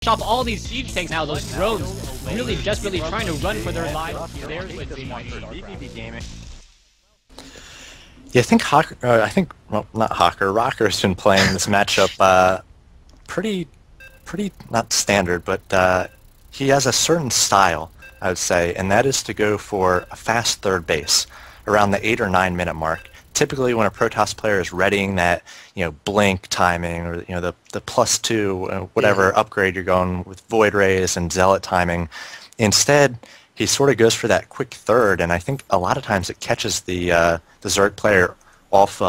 chop all these siege tanks now. Those drones really desperately trying to run for their lives. There's Wednesday Night Starcraft. Gaming. Yeah, I think well, not Hawker. Rocker's been playing this matchup pretty not standard, but he has a certain style, I would say, and that is to go for a fast third base around the 8 or 9 minute mark. Typically, when a Protoss player is readying that, blink timing or the +2 whatever upgrade you're going with Void Rays and Zealot timing, instead he sort of goes for that quick third, and I think a lot of times it catches the Zerg player off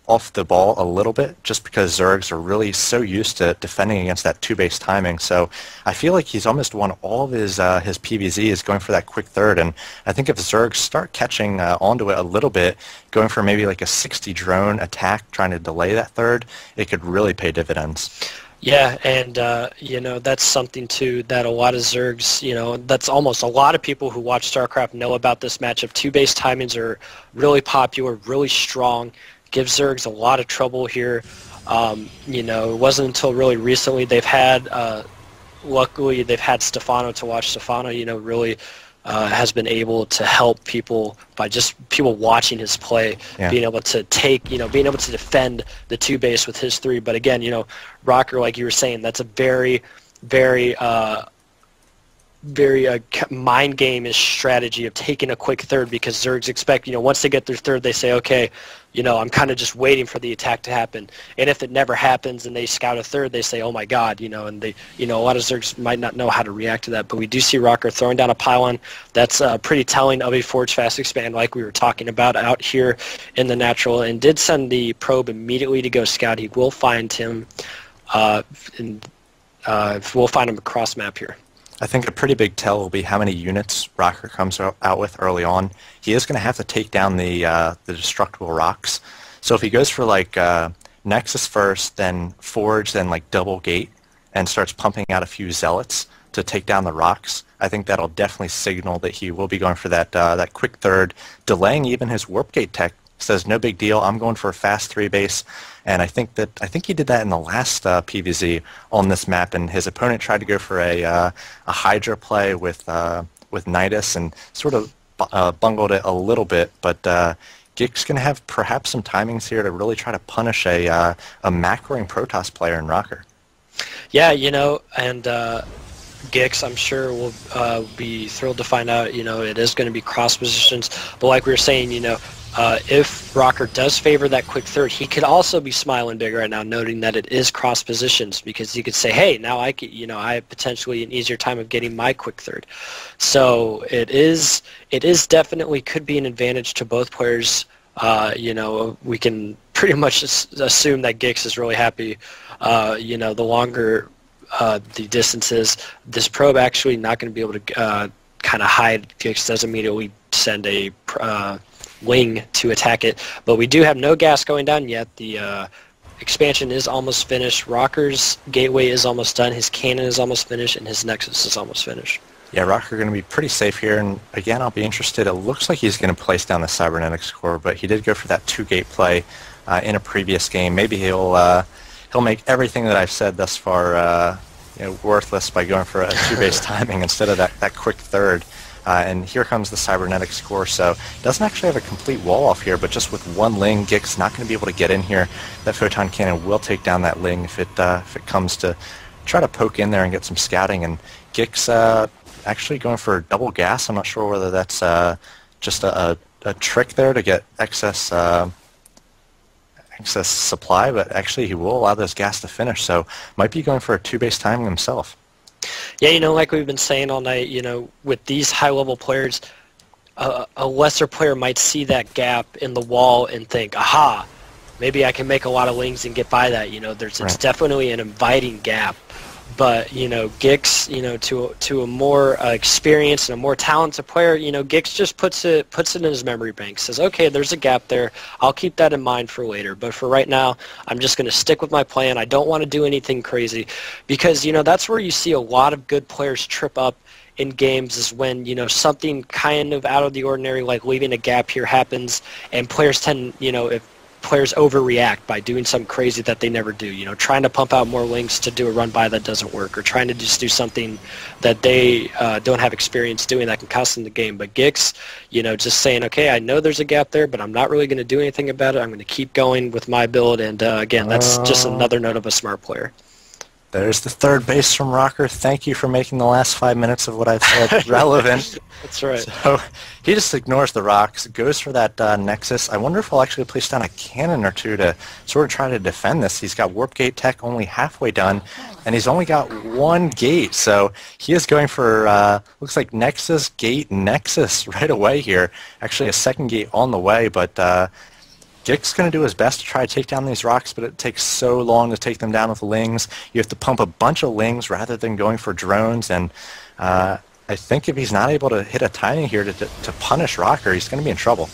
off the ball a little bit, just because Zergs are really so used to defending against that 2-base timing. So I feel like he's almost won all of his PvZs going for that quick third, and I think if Zergs start catching onto it a little bit, going for maybe like a 60 drone attack, trying to delay that third, it could really pay dividends. Yeah, and that's something too that a lot of Zergs, that's almost a lot of people who watch StarCraft know about this matchup. 2-base timings are really popular, really strong. Gives Zergs a lot of trouble here. It wasn't until really recently they've had, luckily they've had Stefano to watch. Stefano, really has been able to help people by just people watching his play, being able to being able to defend the 2-base with his 3. But again, Rocker, like you were saying, that's a very, very mind game-ish strategy of taking a quick third, because Zergs expect, once they get their third, they say, okay, I'm kind of just waiting for the attack to happen. And if it never happens and they scout a third, they say, oh my god, and they, a lot of Zergs might not know how to react to that. But we do see Rocker throwing down a pylon. That's pretty telling of a Forge Fast Expand like we were talking about out here in the natural, and did send the probe immediately to go scout. He will find him, we'll find him across map here. I think a pretty big tell will be how many units Rocker comes out with early on. He is going to have to take down the destructible rocks. So if he goes for like Nexus first, then Forge, then like double gate, and starts pumping out a few Zealots to take down the rocks, I think that'll definitely signal that he will be going for that quick third, delaying even his warp gate tech. Says no big deal, I'm going for a fast 3-base, and I think he did that in the last PvZ on this map, and his opponent tried to go for a Hydra play with Nidus and sort of bungled it a little bit, but GIX going to have perhaps some timings here to really try to punish a macroing Protoss player in Rocker. Yeah, and GIX, I'm sure, will be thrilled to find out, it is going to be cross positions, but like we were saying, if Rocker does favor that quick third, he could also be smiling big right now, noting that it is cross positions, because he could say, hey, now I could, I have potentially an easier time of getting my quick third. So it is definitely could be an advantage to both players. We can pretty much assume that GIX is really happy. The longer the distance is, this probe actually not going to be able to kind of hide. GIX does immediately send a wing to attack it, but we do have no gas going down yet. The expansion is almost finished. Rocker's gateway is almost done. His cannon is almost finished, and his nexus is almost finished. Yeah, Rocker going to be pretty safe here, and again, I'll be interested. It looks like he's going to place down the Cybernetics core, but he did go for that 2-gate play in a previous game. Maybe he'll make everything that I've said thus far worthless by going for a 2-base timing instead of that quick third. And here comes the Cybernetics core, so it doesn't actually have a complete wall off here, but just with one Ling, GIX not going to be able to get in here. That Photon Cannon will take down that Ling if it comes to try to poke in there and get some scouting, and GIX actually going for double gas. I'm not sure whether that's just a trick there to get excess supply, but actually he will allow those gas to finish, so might be going for a 2-base timing himself. Yeah, like we've been saying all night, with these high-level players, a lesser player might see that gap in the wall and think, aha, maybe I can make a lot of Lings and get by that. It's definitely an inviting gap. But GIX, to a more experienced and a more talented player, GIX just puts it in his memory bank. Says, okay, there's a gap there. I'll keep that in mind for later. But for right now, I'm just going to stick with my plan. I don't want to do anything crazy, because that's where you see a lot of good players trip up in games, is when something kind of out of the ordinary, like leaving a gap here, happens, and players tend, players overreact by doing something crazy that they never do. You know, trying to pump out more links to do a run by that doesn't work, or trying to just do something that they don't have experience doing that can cost them the game. But GNgiX, you know, just saying, okay, I know there's a gap there, but I'm not really going to do anything about it. I'm going to keep going with my build, and again, that's just another note of a smart player. There's the third base from Rocker. Thank you for making the last 5 minutes of what I've said relevant. That's right. So he just ignores the rocks, goes for that Nexus. I wonder if he'll actually place down a cannon or two to sort of try to defend this. He's got Warp Gate tech only halfway done, and he's only got one gate. So he is going for, looks like Nexus, Gate, Nexus right away here. Actually a second gate on the way, but GNgiX going to do his best to try to take down these rocks, but it takes so long to take them down with lings. You have to pump a bunch of lings rather than going for drones, and I think if he's not able to hit a timing here to punish Rocker, he's going to be in trouble.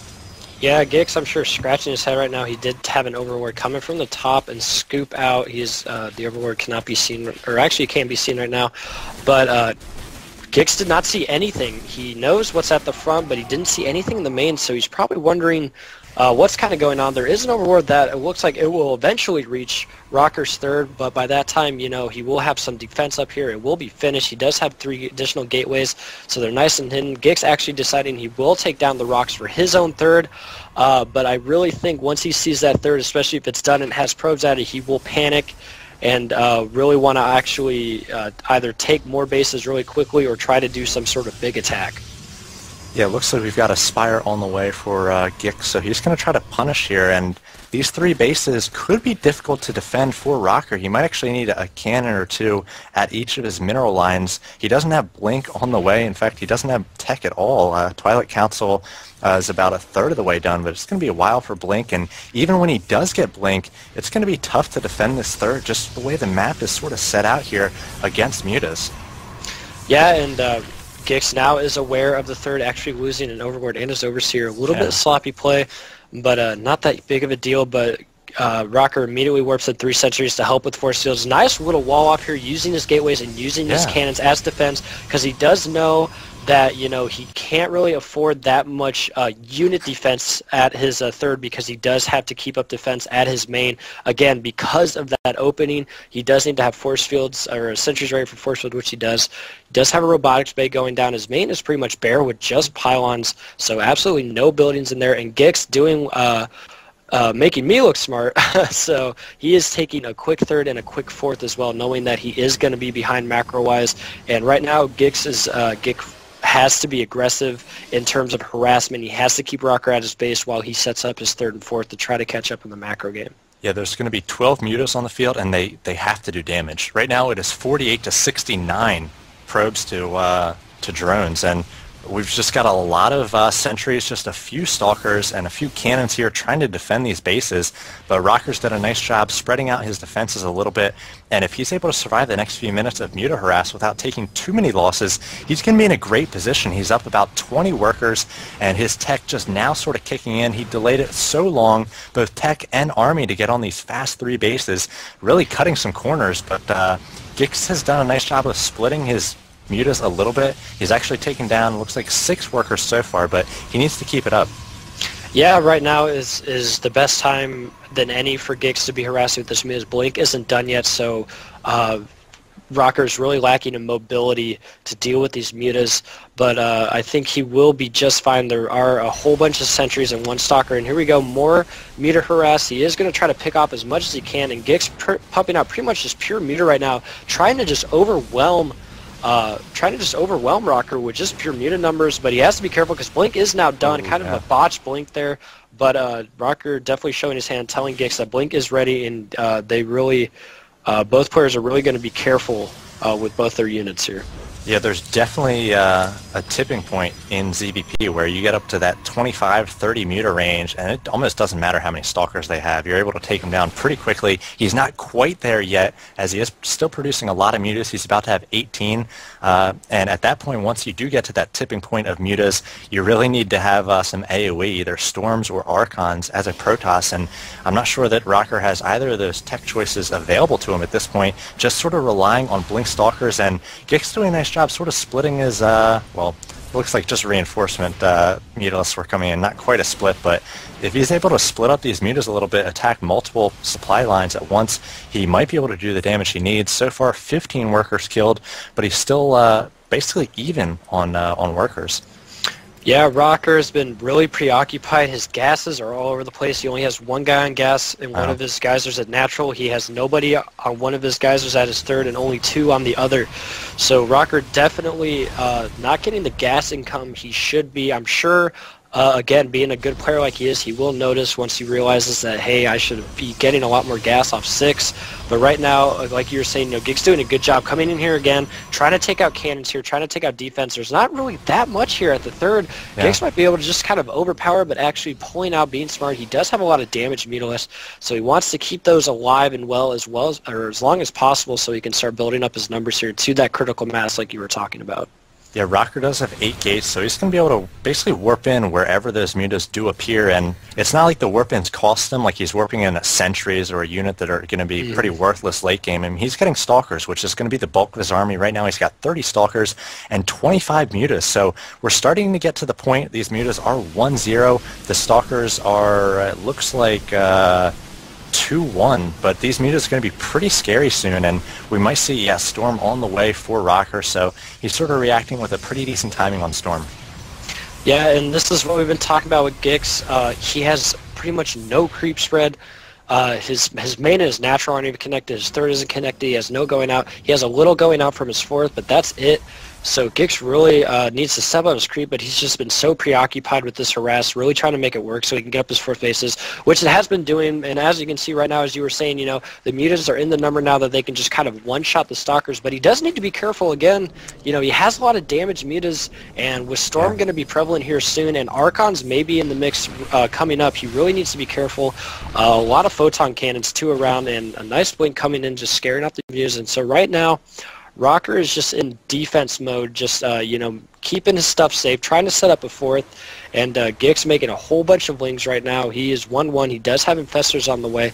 Yeah, GNgiX, I'm sure, scratching his head right now. He did have an overlord coming from the top and scoop out. He's the overlord cannot be seen, or actually can't be seen right now, but GNgiX did not see anything. He knows what's at the front, but he didn't see anything in the main, so he's probably wondering what's kind of going on. There is an overlord that it looks like it will eventually reach Rocker's third, but by that time, you know, he will have some defense up here. It will be finished. He does have 3 additional gateways, so they're nice and hidden. GNgiX actually deciding he will take down the rocks for his own third, but I really think once he sees that third, especially if it's done and has probes at it, he will panic and really want to actually either take more bases really quickly or try to do some sort of big attack. Yeah, it looks like we've got a Spire on the way for GNgiX, so he's going to try to punish here, and these 3 bases could be difficult to defend for Rocker. He might actually need a cannon or 2 at each of his mineral lines. He doesn't have Blink on the way. In fact, he doesn't have tech at all. Twilight Council is about a third of the way done, but it's going to be a while for Blink, and even when he does get Blink, it's going to be tough to defend this third, just the way the map is sort of set out here against Mutas. Yeah, and GNgiX now is aware of the third actually losing an Overlord and his Overseer. A little bit of sloppy play, but not that big of a deal. But Rocker immediately warps at 3 sentries to help with force fields. Nice little wall off here, using his gateways and using his cannons as defense, because he does know that, you know, he can't really afford that much unit defense at his third, because he does have to keep up defense at his main. Again, because of that opening, he does need to have force fields or sentries ready for force field, which he does. He does have a robotics bay going down. His main is pretty much bare with just pylons, so absolutely no buildings in there. And GNgiX doing making me look smart, so he is taking a quick third and a quick fourth as well, knowing that he is going to be behind macro-wise. And right now, GNgiX has to be aggressive in terms of harassment. He has to keep Rocker at his base while he sets up his third and fourth to try to catch up in the macro game. Yeah, there's going to be 12 Mutas on the field, and they have to do damage. Right now, it is 48 to 69 probes to drones, and we've just got a lot of sentries, just a few stalkers, and a few cannons here trying to defend these bases. But Rocker's done a nice job spreading out his defenses a little bit, and if he's able to survive the next few minutes of Muta harass without taking too many losses, he's going to be in a great position. He's up about 20 workers, and his tech just now sort of kicking in. He delayed it so long, both tech and army, to get on these fast 3 bases, really cutting some corners. But GNgiX has done a nice job of splitting his Mutas a little bit. He's actually taken down, looks like 6 workers so far, but he needs to keep it up. Yeah, right now is the best time than any for GNgiX to be harassing with this Mutas. Blink isn't done yet, so Rocker's really lacking in mobility to deal with these Mutas, but I think he will be just fine. There are a whole bunch of sentries and 1 stalker, and here we go, more Muta harass. He is going to try to pick off as much as he can, and GNgiX pumping out pretty much just pure Muta right now, trying to just overwhelm Rocker with just pure Muta numbers, but he has to be careful because Blink is now done. Kind of a botched Blink there, but Rocker definitely showing his hand, telling GNgiX that Blink is ready, and they really, both players are really going to be careful with both their units here. Yeah, there's definitely a tipping point in ZVP where you get up to that 25-30 Muta range, and it almost doesn't matter how many stalkers they have. You're able to take him down pretty quickly. He's not quite there yet, as he is still producing a lot of Mutas. He's about to have 18, and at that point, once you do get to that tipping point of Mutas, you really need to have some AoE, either Storms or Archons, as a Protoss, and I'm not sure that Rocker has either of those tech choices available to him at this point, just sort of relying on Blink Stalkers, and GNgiX doing a nice job sort of splitting his, well, it looks like just reinforcement mutalisks were coming in. Not quite a split, but if he's able to split up these mutas a little bit, attack multiple supply lines at once, he might be able to do the damage he needs. So far, 15 workers killed, but he's still basically even on workers. Yeah, Rocker has been really preoccupied. His gases are all over the place. He only has one guy on gas in one of his geysers at natural. He has nobody on one of his geysers at his third and only two on the other. So Rocker definitely not getting the gas income he should be. I'm sure, again, being a good player like he is, he will notice once he realizes that, hey, I should be getting a lot more gas off 6. But right now, like you were saying, GIG's doing a good job coming in here again, trying to take out cannons here, trying to take out defense. There's not really that much here at the third. Yeah. GIG's might be able to just kind of overpower, but actually pulling out, being smart. He does have a lot of damage mutalisks, so he wants to keep those alive and as long as possible, so he can start building up his numbers here to that critical mass like you were talking about. Yeah, Rocker does have 8 gates, so he's going to be able to basically warp in wherever those mutas do appear, and it's not like the warp-ins cost him, like he's warping in sentries or a unit that are going to be pretty worthless late game. I mean, he's getting stalkers, which is going to be the bulk of his army. Right now he's got 30 stalkers and 25 mutas, so we're starting to get to the point. These mutas are 1-0. The stalkers are, it looks like, 2-1, but these mutas are going to be pretty scary soon, and we might see Storm on the way for Rocker, so he's sort of reacting with a pretty decent timing on Storm. Yeah, and this is what we've been talking about with GIGX. He has pretty much no creep spread. His main and his natural aren't even connected. His third isn't connected. He has no going out. He has a little going out from his fourth, but that's it. So GIGX really needs to step up his creep, but he's just been so preoccupied with this harass, really trying to make it work so he can get up his fourth bases, which it has been doing. And as you can see right now, as you were saying, the mutas are in the number now that they can just kind of one-shot the stalkers. But he does need to be careful again. He has a lot of damaged mutas, and with Storm going to be prevalent here soon, and Archons may be in the mix coming up, he really needs to be careful. A lot of photon cannons too around, and a nice blink coming in, just scaring off the mutas. And so right now, Rocker is just in defense mode, just, keeping his stuff safe, trying to set up a fourth, and GIGX making a whole bunch of lings right now. He is 1-1. He does have infestors on the way.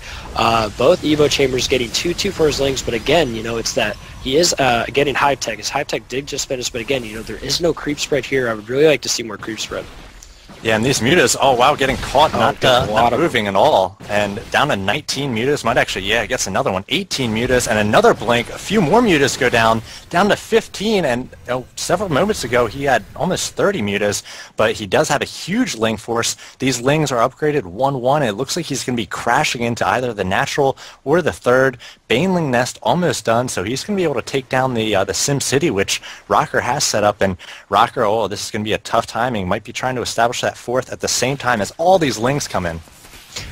Both Evo Chambers getting 2-2 for his lings, but again, it's that he is getting Hive Tech. His Hive Tech did just finish, but again, there is no creep spread here. I would really like to see more creep spread. Yeah, and these mutas, oh wow, getting caught, not moving at all. And down to 19 mutas, might actually, gets another one. 18 mutas, and another blink. A few more mutas go down to 15, and several moments ago he had almost 30 mutas, but he does have a huge ling force. These lings are upgraded 1-1. It looks like he's going to be crashing into either the natural or the third. Baneling Nest almost done, so he's going to be able to take down the Sim City, which Rocker has set up, and Rocker, this is going to be a tough timing. Might be trying to establish that fourth at the same time as all these lings come in.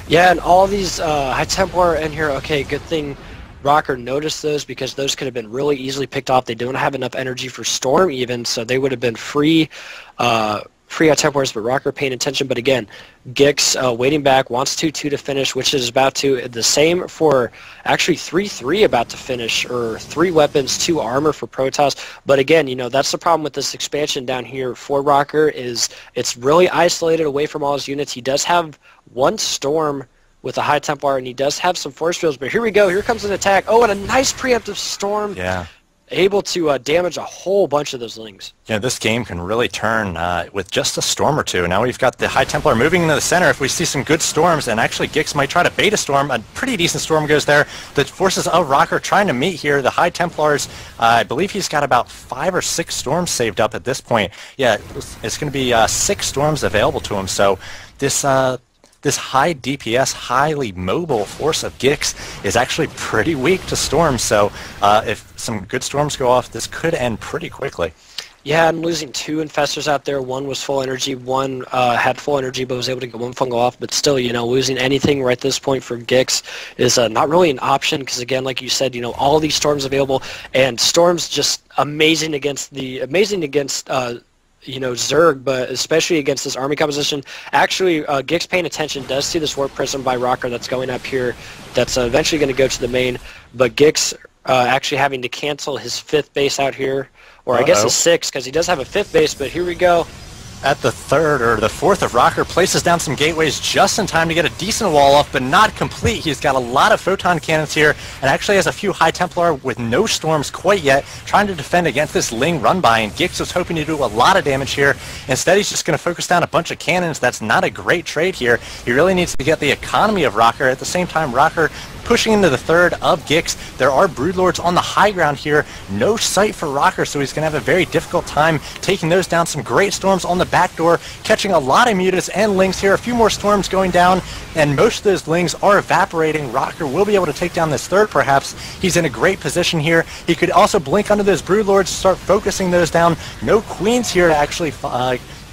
Yeah, and all these High Templar in here, okay, good thing Rocker noticed those, because those could have been really easily picked off. They don't have enough energy for Storm even, so they would have been free High Templars, but Rocker paying attention. But again, GIGX waiting back, wants 2-2 to finish, which is about to, the same for actually 3-3 about to finish, or 3 weapons, 2 armor for Protoss. But again, that's the problem with this expansion down here for Rocker, is it's really isolated away from all his units. He does have 1 Storm with a High Templar, and he does have some force fields, but here we go, here comes an attack. Oh, and a nice preemptive Storm. Yeah. Able to damage a whole bunch of those lings. Yeah, this game can really turn with just a storm or two. Now we've got the High Templar moving into the center. If we see some good storms, and actually GIGX might try to bait a storm, a pretty decent storm goes there. The forces of Rocker trying to meet here. The High Templars, I believe he's got about 5 or 6 storms saved up at this point. Yeah, it's going to be 6 storms available to him. So this high DPS, highly mobile force of GIGX is actually pretty weak to storms, so if some good storms go off, this could end pretty quickly. Yeah, I'm losing 2 infestors out there. One was full energy, one had full energy but was able to get one fungal off, but still, losing anything right at this point for GIGX is not really an option, because again, like you said, all these storms available, and storms just amazing against Zerg, but especially against this army composition. Actually, GIGX paying attention does see this warp prism by Rocker that's going up here, that's eventually going to go to the main, but GIGX actually having to cancel his 5th base out here, or I guess his 6th, because he does have a 5th base, but here we go. at the third or the fourth of Rocker places down some gateways just in time to get a decent wall off, but not complete. He's got a lot of photon cannons here and actually has a few High Templar with no storms quite yet, trying to defend against this Ling run by, and GNgiX was hoping to do a lot of damage here. Instead, he's just going to focus down a bunch of cannons. That's not a great trade here. He really needs to get the economy of Rocker. At the same time, Rocker pushing into the third of GNgiX. There are Broodlords on the high ground here. No sight for Rocker, so he's going to have a very difficult time taking those down. Some great storms on the back door, catching a lot of mutas and Lings here. A few more storms going down, and most of those Lings are evaporating. Rocker will be able to take down this third, perhaps. He's in a great position here. He could also blink under those Broodlords, start focusing those down. No Queens here to actually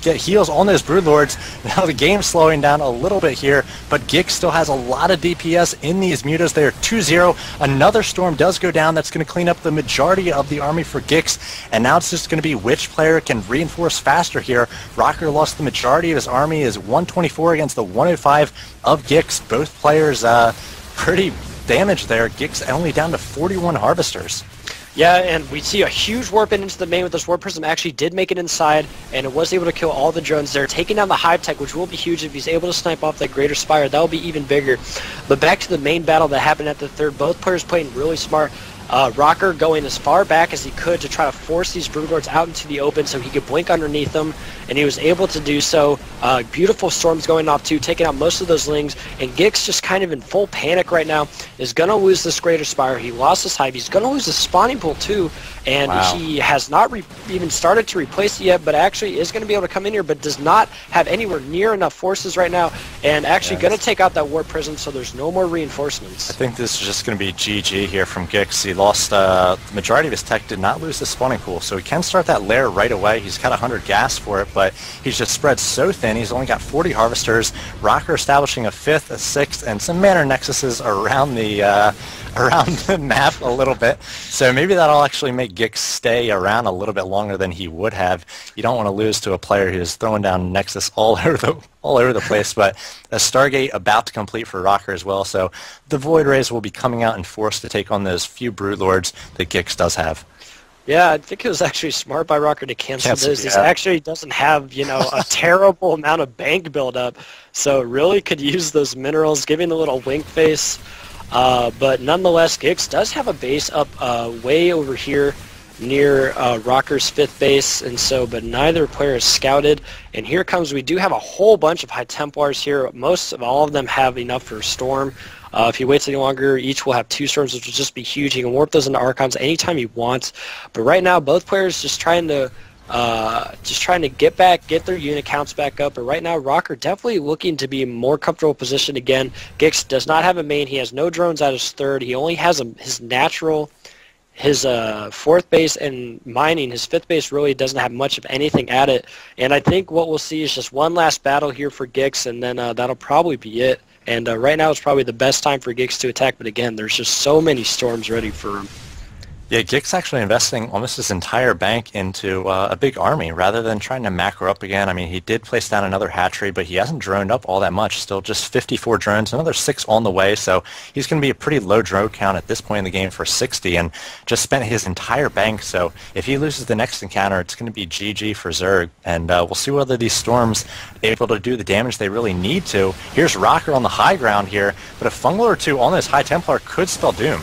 get heals on those Broodlords. Now the game's slowing down a little bit here, but GNgiX still has a lot of DPS in these mutas. They are 2-0. Another storm does go down. That's going to clean up the majority of the army for GNgiX, and now it's just going to be which player can reinforce faster here. Rocker lost the majority of his army, is 124 against the 105 of GNgiX. Both players pretty damaged there. GNgiX only down to 41 harvesters. Yeah, and we see a huge warp in into the main with this warp prism. Actually did make it inside, and it was able to kill all the drones there, taking down the hive tech, which will be huge if he's able to snipe off that greater spire. That will be even bigger. But back to the main battle that happened at the third. Both players playing really smart. Rocker going as far back as he could to try to force these Broodlords out into the open so he could blink underneath them, and he was able to do so. Beautiful storms going off too, taking out most of those Lings, and GNgiX just kind of in full panic right now, is going to lose this greater spire. He lost his hive. He's going to lose the spawning pool too, and he has not even started to replace it yet, but actually is going to be able to come in here, but does not have anywhere near enough forces right now, and actually going to take out that warp prism, so there's no more reinforcements. I think this is just going to be GG here from GNgiX. He lost the majority of his tech, did not lose the spawning pool, so he can start that lair right away. He's got 100 gas for it, but he's just spread so thin. He's only got 40 harvesters. Rocker establishing a 5th, a 6th, and some mana nexuses around the map a little bit. So maybe that'll actually make GNgiX stay around a little bit longer than he would have. You don't want to lose to a player who's throwing down Nexus all over the place, but a Stargate about to complete for Rocker as well, so the Void Rays will be coming out in force to take on those few Broodlords that GNgiX does have. Yeah, I think it was actually smart by Rocker to cancel this. Yeah. He actually doesn't have, a terrible amount of bank buildup, so really could use those minerals, giving the little wink face. But nonetheless, GNgiX does have a base up way over here near Rocker's 5th base, and so, but neither player is scouted. And here comes, we do have a whole bunch of High Templars here. Most of all of them have enough for Storm. If he waits any longer, each will have 2 storms, which will just be huge. He can warp those into Archons anytime he wants. But right now, both players just trying to get their unit counts back up. But right now, Rocker definitely looking to be in more comfortable position again. GNgiX does not have a main. He has no drones at his 3rd. He only has his 4th base and mining. His 5th base really doesn't have much of anything at it. And I think what we'll see is just one last battle here for GNgiX, and then that'll probably be it. And right now it's probably the best time for GNgiX to attack, but again, there's just so many storms ready for him. Yeah, GNgiX actually investing almost his entire bank into a big army rather than trying to macro up again. I mean, he did place down another hatchery, but he hasn't droned up all that much. Still just 54 drones, another 6 on the way, so he's going to be a pretty low drone count at this point in the game for 60, and just spent his entire bank. So if he loses the next encounter, it's going to be GG for Zerg, and we'll see whether these storms are able to do the damage they really need to. Here's Rocker on the high ground here, but a fungal or 2 on this High Templar could spell doom.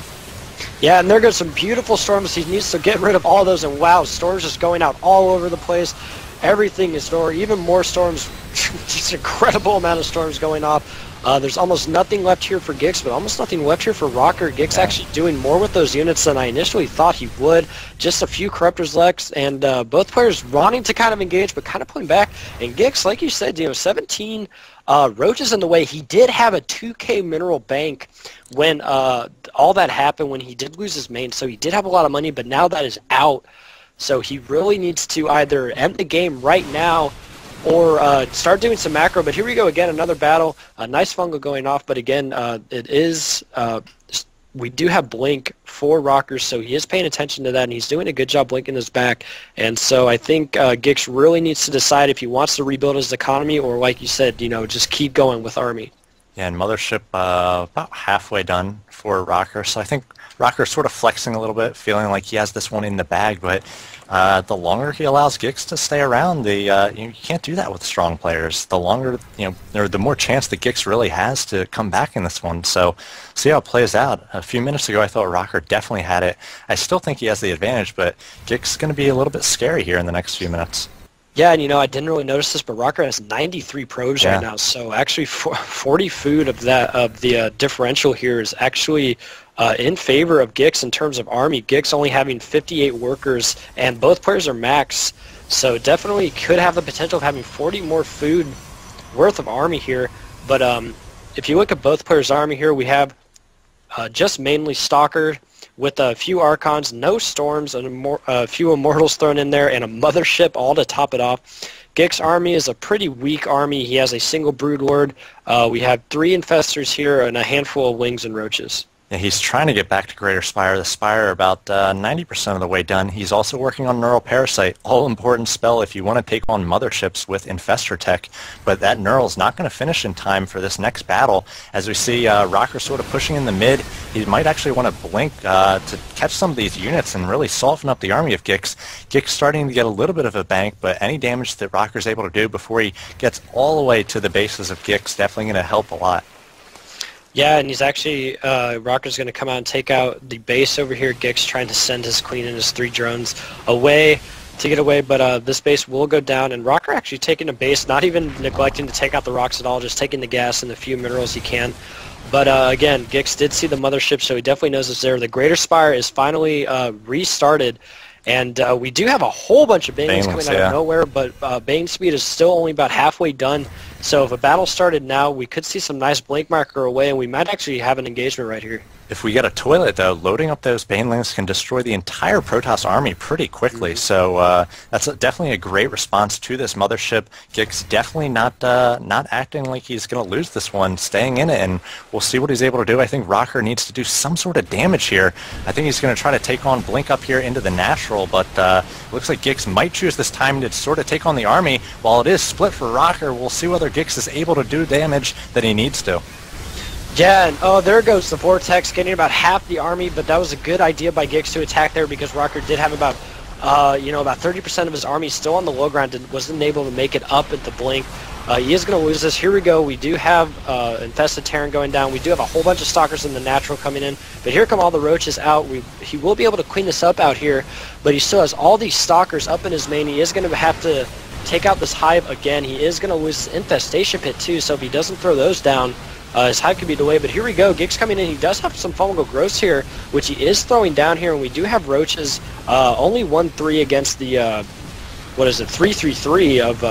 Yeah, and there goes some beautiful storms. He needs to get rid of all those, and wow, storms just going out all over the place. Everything is storm, even more storms, just incredible amount of storms going off. There's almost nothing left here for GNgiX, but almost nothing left here for Rocker. GNgiX actually doing more with those units than I initially thought he would. Just a few Corruptors left, and both players wanting to kind of engage, but kind of pulling back. And GNgiX, like you said, 17 roaches in the way. He did have a 2K mineral bank when all that happened, when he did lose his main, so he did have a lot of money, but now that is out. So he really needs to either end the game right now or start doing some macro. But here we go again, another battle. A nice fungal going off, but again, it is we do have blink for Rocker, so he is paying attention to that, and he's doing a good job blinking his back. And so I think GNgiX really needs to decide if he wants to rebuild his economy or, like you said, just keep going with army. Yeah, and Mothership about halfway done for Rocker, so I think Rocker sort of flexing a little bit, feeling like he has this one in the bag, but the longer he allows GNgiX to stay around, you can't do that with strong players. The longer, or the more chance that GNgiX really has to come back in this one. So see how it plays out. A few minutes ago, I thought Rocker definitely had it. I still think he has the advantage, but GNgiX is going to be a little bit scary here in the next few minutes. Yeah, and I didn't really notice this, but Rocker has 93 probes right now. So actually, 40 food of the differential here is actually in favor of GNgiX in terms of army. GNgiX only having 58 workers, and both players are max. So definitely could have the potential of having 40 more food worth of army here. But if you look at both players' army here, we have just mainly Stalker with a few Archons, no Storms, and a few Immortals thrown in there, and a Mothership all to top it off. GNgiX's army is a pretty weak army. He has a single Broodlord. We have 3 Infestors here and a handful of Wings and Roaches. Yeah, he's trying to get back to Greater Spire. The Spire about 90% of the way done. He's also working on Neural Parasite, all-important spell if you want to take on motherships with Infestor Tech. But that Neural's not going to finish in time for this next battle. As we see Rocker sort of pushing in the mid, he might actually want to blink to catch some of these units and really soften up the army of GNgiX. GNgiX starting to get a little bit of a bank, but any damage that Rocker's able to do before he gets all the way to the bases of GNgiX definitely going to help a lot. Yeah, and he's actually, Rocker's going to come out and take out the base over here. GNgiX trying to send his Queen and his 3 drones away to get away, but this base will go down, and Rocker actually taking a base, not even neglecting to take out the rocks at all, just taking the gas and the few minerals he can. But again, GNgiX did see the mothership, so he definitely knows it's there. The Greater Spire is finally restarted, and we do have a whole bunch of Banelings coming out of nowhere, but Bane speed is still only about halfway done. So if a battle started now, we could see some nice blink marker away, and we might actually have an engagement right here. If we get a toilet, though, loading up those Banelings can destroy the entire Protoss army pretty quickly. So that's definitely a great response to this mothership. GNgiX definitely not acting like he's going to lose this one, staying in it, and we'll see what he's able to do. I think Rocker needs to do some sort of damage here. I think he's going to try to take on Blink up here into the natural, but looks like GNgiX might choose this time to sort of take on the army. While it is split for Rocker, we'll see whether GNgiX is able to do damage that he needs to. Yeah, and oh, there goes the Vortex, getting about half the army, but that was a good idea by GNgiX to attack there because Rocker did have about, about 30% of his army still on the low ground and wasn't able to make it up at the Blink. He is going to lose this. Here we go. We do have Infested Terran going down. We do have a whole bunch of Stalkers in the natural coming in, but here come all the Roaches out. He will be able to clean this up out here, but he still has all these Stalkers up in his main. He is going to have to take out this Hive again. He is going to lose his Infestation Pit too, so if he doesn't throw those down, his Hive could be delayed, but here we go. GNgiX coming in. He does have some Fungal Growths here, which he is throwing down here, and we do have Roaches. Only 1-3 against the, 3-3-3 of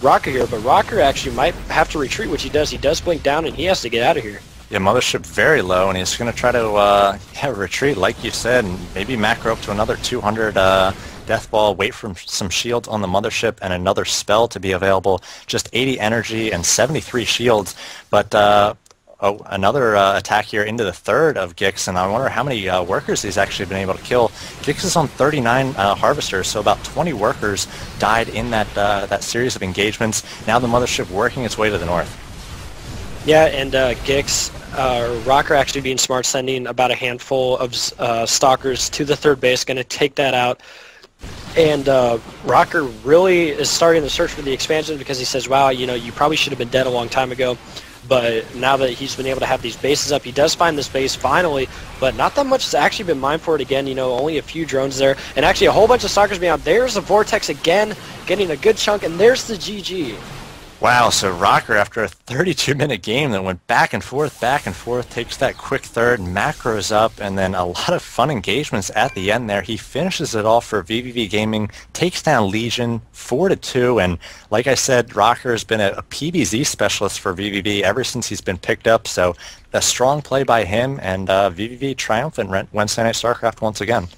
Rocker here, but Rocker actually might have to retreat, which he does. He does blink down, and he has to get out of here. Yeah, Mothership very low, and he's going to try to retreat, like you said, and maybe macro up to another 200 Death Ball, wait for some shields on the Mothership, and another spell to be available. Just 80 energy and 73 shields, but another attack here into the third of GNgiX, and I wonder how many workers he's actually been able to kill. GNgiX is on 39 harvesters, so about 20 workers died in that series of engagements. Now the Mothership working its way to the north. Yeah, and GNgiX, Rocker actually being smart, sending about a handful of Stalkers to the third base, going to take that out. And Rocker really is starting to search for the expansion because he says, wow, you probably should have been dead a long time ago. But now that he's been able to have these bases up, he does find this base finally, but not that much has actually been mined for it again. Only a few drones there. And actually a whole bunch of Stalkers being out. There's the Vortex again, getting a good chunk, and there's the GG. Wow, so Rocker, after a 32-minute game that went back and forth, takes that quick third, macros up, and then a lot of fun engagements at the end there. He finishes it all for vVv Gaming, takes down Legion 4-2, and like I said, Rocker has been a PBZ specialist for vVv ever since he's been picked up, so a strong play by him, and vVv triumphant Wednesday Night Starcraft once again.